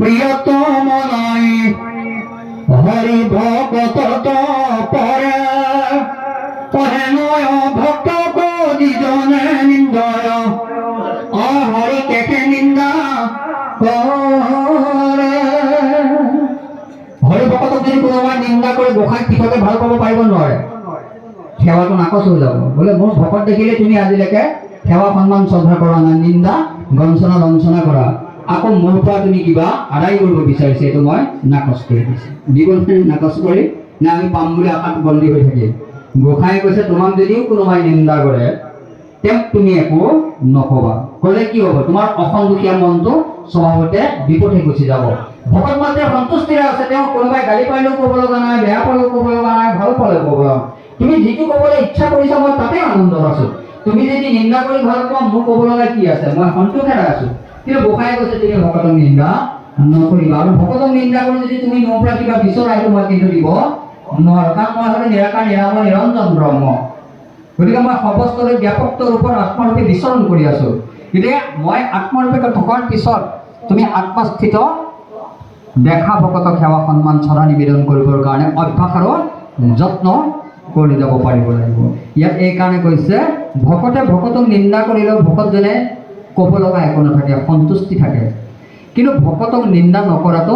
প্ৰিয়তম নাই হৰি ভগত পৰে পৰে নয় ভক্ত যিজনে নিন্দয় হৰি কেকে নিন্দা কৰে। হৰি ভকতক যদি কোনোবাই নিন্দা কৰি গোসাঁইক পিছতে ভাল পাব পাৰিব নোৱাৰে, সেৱাটো নাকচ হৈ যাব। বোলে মোৰ ভকত দেখিলে তুমি আজিলৈকে সেৱা সন্মান শ্ৰদ্ধা কৰা নাই, নিন্দা গঞ্চনা লঞ্চনা কৰা, আকৌ মোৰ পৰা তুমি কিবা আদায় কৰিব বিচাৰিছে, এইটো মই নাকচ কৰি দিছোঁ। জীৱনটো নাকচ কৰি নে আমি পাম বুলি আশাত বন্দী হৈ থাকিম। গোসাঁই কৈছে তোমাক যদিও কোনোবাই নিন্দা কৰে তেওঁক তুমি একো নকবা, ক'লে কি হ'ব? তোমাৰ অসন্তুষ্টীয়া মনটো স্বভাৱতে বিপথে গুচি যাব। ভকত মাত্ৰে সন্তুষ্টিৰে আছে, তেওঁ কোনোবাই গালি পাৰিলেও ক'ব লগা নাই, বেয়া পালেও ক'ব লগা নাই, ভাল পালেও ক'ব লগা নাই। তুমি যিটো ক'বলৈ ইচ্ছা কৰিছা মই তাতে আনন্দত আছো। তুমি যদি নিন্দা কৰি ভাল পোৱা মোৰ ক'ব লগা কি আছে, মই সন্তোষেৰে আছো। কিন্তু গোসাঁই কৈছে তুমি ভকতক নিন্দা নকৰিবা, আৰু ভকতক নিন্দা কৰি যদি তুমি মোৰ পৰা কিবা বিচৰা এইটো মই কিন্তু দিব নোৱাৰো, কাৰণ মই হ'লে নিৰাকাৰ নিৰাময় নিৰঞ্জন ব্ৰহ্ম। গতিকে মই সৰ্বস্তৰে ব্যাপক ৰূপত আত্মৰূপে বিচৰণ কৰি আছো। গতিকে মই আত্মৰূপে থকাৰ পিছত তুমি আত্মস্থিত দেখা ভকতক সেৱা সন্মান শ্ৰদ্ধা নিবেদন কৰিবৰ কাৰণে অভ্যাস আৰু যত্ন কৰি যাব পাৰিব লাগিব। ইয়াত এইকাৰণে কৈছে ভকতে ভকতক নিন্দা কৰিলেও ভকতজনে ক'ব লগা একো নাথাকে, সন্তুষ্টি থাকে। কিন্তু ভকতক নিন্দা নকৰাটো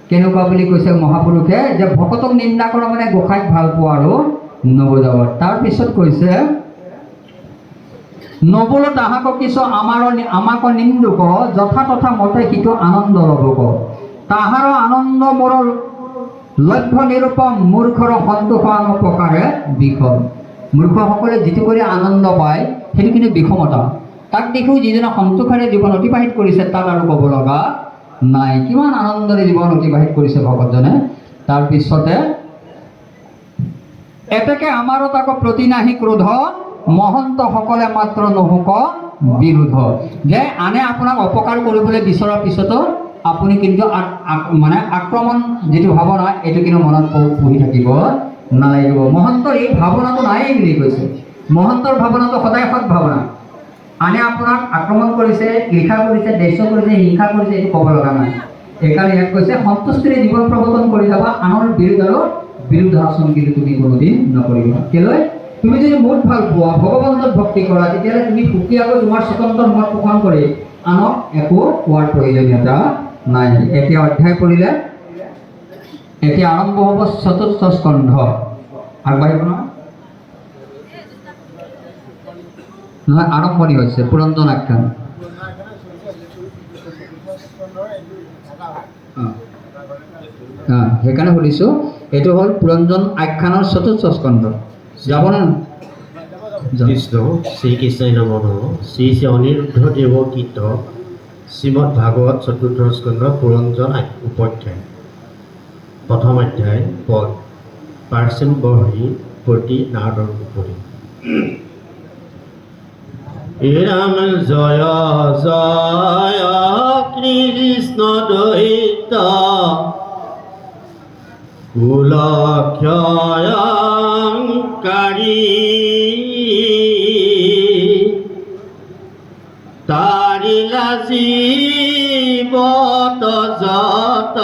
কেনেকুৱা বুলি কৈছে মহাপুৰুষে, যে ভকতক নিন্দা কৰা মানে গোসাঁইক ভাল পোৱা আৰু নবজাব। তাৰপিছত কৈছে নবলো তাহাক কিছু আমাক নিন্দুক যথা তথা মতে সিটো আনন্দ ল'বক, তাহাৰ আনন্দ মোৰ লক্ষ্য নিৰূপম মূৰ্খৰ সন্তোষ আন প্ৰকাৰে বিষম। মূৰ্খসকলে যিটো কৰি আনন্দ পায় সেইটো কিন্তু বিষমতা। তাক দেখিও যিজনে সন্তোষেৰে জীৱন অতিবাহিত কৰিছে তাক আৰু ক'ব লগা নাই, কিমান আনন্দৰে জীৱন অতিবাহিত কৰিছে ভকতজনে। তাৰপিছতে এতেকে আমাৰো তাক প্ৰতি নাহি ক্ৰোধ, মহন্ত সকলে মাত্ৰ নহুক বিৰোধ। যে আনে আপোনাক অপকাৰ কৰিবলৈ বিচৰাৰ পিছতো আপুনি কিন্তু মানে আক্ৰমণ যিটো ভাৱনা এইটো কিন্তু মনত পুহি থাকিব নালাগিব। মহন্তৰ এই ভাৱনাটো নাই বুলি কৈছে। মহন্তৰ ভাৱনাটো সদায় সৎ ভাৱনা। আনে আপোনাক আক্ৰমণ কৰিছে, ঈৰ্ষা কৰিছে, দ্বেষ কৰিছে, হিংসা কৰিছে, এইটো ক'ব লগা নাই। এইকাৰণে ইয়াত কৈছে সন্তুষ্টিৰে জীৱন প্ৰৱৰ্তন কৰি যাবা, আনৰ বিৰোধ আৰু বিৰুদ্ধাচৰণ কিন্তু তুমি কোনোদিন নকৰিবা। কেলৈ? তুমি যদি মোক ভাল পোৱা, ভগৱন্তক ভক্তি কৰা, তেতিয়াহ'লে তুমি সুকীয়াকৈ তোমাৰ স্বতন্ত্ৰ মত পোষণ কৰি আনক একো কোৱাৰ প্ৰয়োজনীয়তা নাই। এতিয়া অধ্যায় পঢ়িলে, এতিয়া আৰম্ভ হ'ব চতুৰ্থ স্কন্ধ। আগবাঢ়িব নহয়, আৰম্ভণি হৈছে পুৰঞ্জন আখ্যান। সেইকাৰণে সুধিছোঁ, এইটো হ'ল পুৰঞ্জন আখ্যানৰ চতুৰ্থ স্কন্ধ। যাবনে? কৃষ্ণ শ্ৰীকৃষ্ণই নমঃ। শ্ৰী শ্ৰী অনিৰুদ্ধ দেৱকীৰ্ত শ্ৰীমদ ভাগৱত চতুৰ্থ স্কন্ধ পুৰঞ্জন উপাধ্যায়। প্ৰথম অধ্যায় পদ পাৰ্চেন বৰ্হি প্ৰতি নাৰদৰ উপৰি। ৰাম জয় জয় কৃষ্ণ দৈত্য কুলক্ষয়ংকাৰী, তাৰিলা জীৱত যত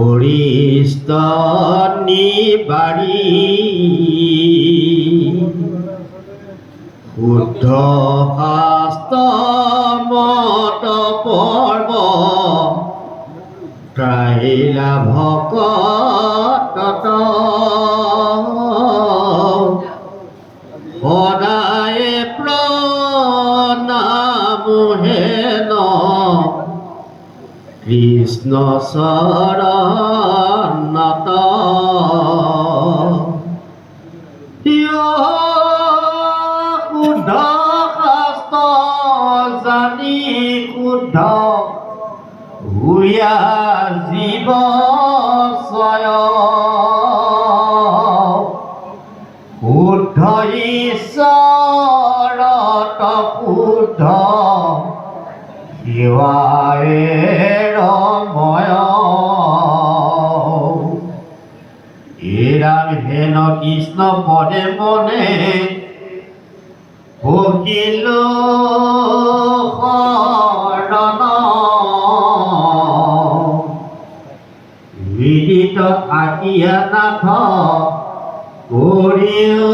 অৰিষ্ট নিবাৰী, শুদ্ধ শাস্ত্ৰ মত পৰ্ব ত্ৰাহিলা ভকত, সদায় প্ৰণামোহেন কৃষ্ণ চৰণত। শুদ্ধ শাস্ত্ৰ জানি শুদ্ধ ভূয়া জীৱ শুদ্ধ ঈশ্বৰত শুদ্ধ শিৱায়ে ৰময়। ৰাম হেন কৃষ্ণ পদে মনে বহিলো শৰণ, হৃদ থাকিয়া নাথ কৰিও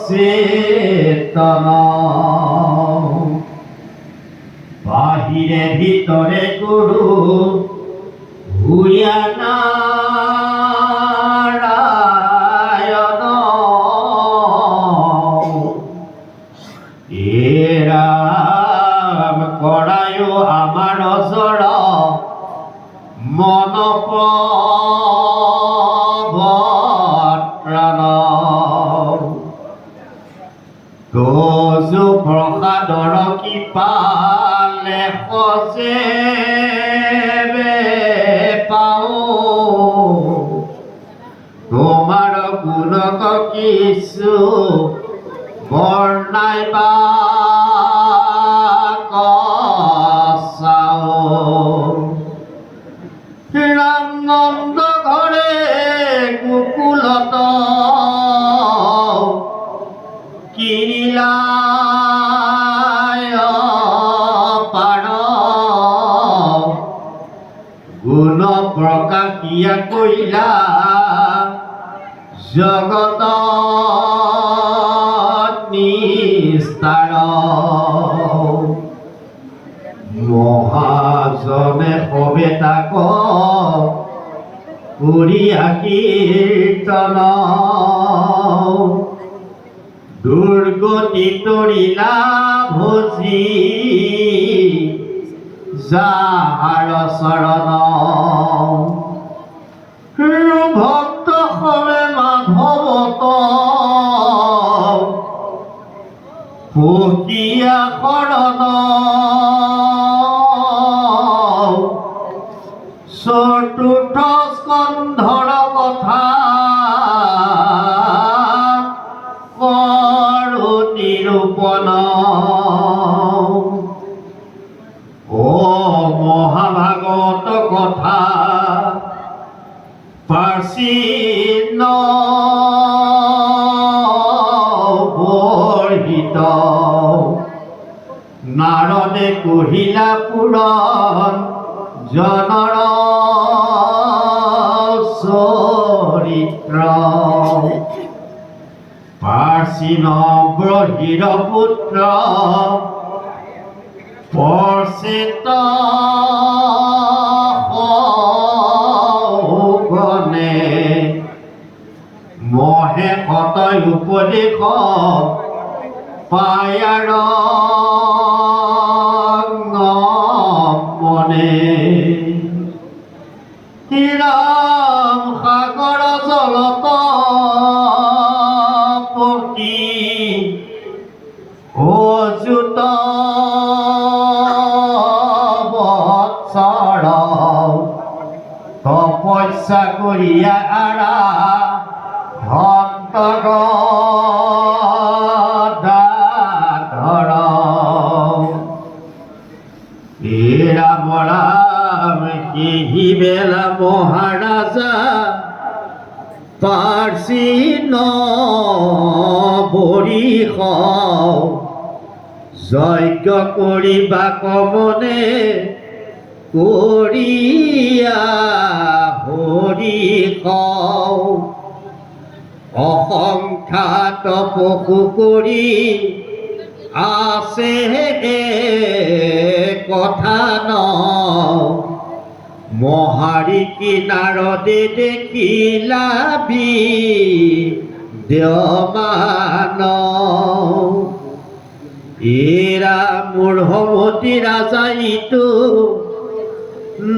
চেতন বাহিৰে ভিতৰে গুৰু ভূঞা নাৰায়ণ এৰাম কৰায়ো আমাৰ ওচৰ মন পৱন গজু প্ৰসাদৰ কৃপালে সজে পাওঁ তোমাৰ গুণক কিছু বৰ্ণাইবা কচাওঁ ৰামনন্দ ঘৰে কুকুলত কিনিলায় পাৰ গুণ প্ৰকাশিয়া কৰিলা জগত নিস্তাৰ মহাজনে সবে তাক কৰিয়া কীৰ্তন দুৰ্গতি তৰিলা ভজি যাহাৰ চৰণ ভক্ত সবে মাধৱত ফুকিয়া শৰণ চতুৰ্থ স্কন্ধৰ কথা কৰো নিৰূপণ ও মহাভাগৱত কথা প্ৰাচীন বৰ্ধিত নাৰদে কহিলা পুৰণ জনৰ চৰিত্ৰ প্ৰাচীন ব্ৰহ্মীৰ পুত্ৰ পৰ্চিত গণে মহে সতয় উপদেশ পায়াৰ মনে ৰাম সাগৰ জলত পতি অযুত বৎসৰ তপস্যা কৰিয়া আৰা ভক্ত ধৰ ৰাম ৰাম কেহি বেলা মহাৰাজা প্ৰাচীন বৰিষ যজ্ঞ কৰিবা কমনে কৰিয়া হৰিষ অসংখ্যাত পশু কৰি আছে কথা ন মহাৰিকি নাৰদে দেখিলা বিদ্যমান এৰা মূঢ়মতী ৰাজা ইটো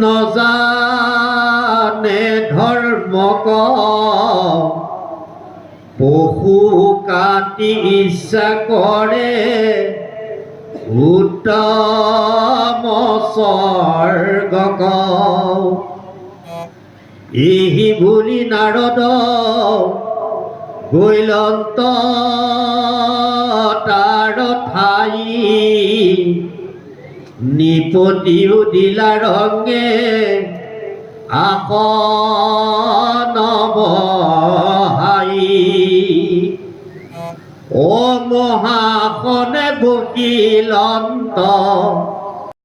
নজানে ধৰ্মক পশু কাটি ইচ্ছা কৰে উত্তম স্বৰ্গক এই বুলি নাৰদ গৈলন্ত তাৰ ঠাই নিপতিও দিলা ৰঙে আসন বহাই ও মহাসনে বকিলন্ত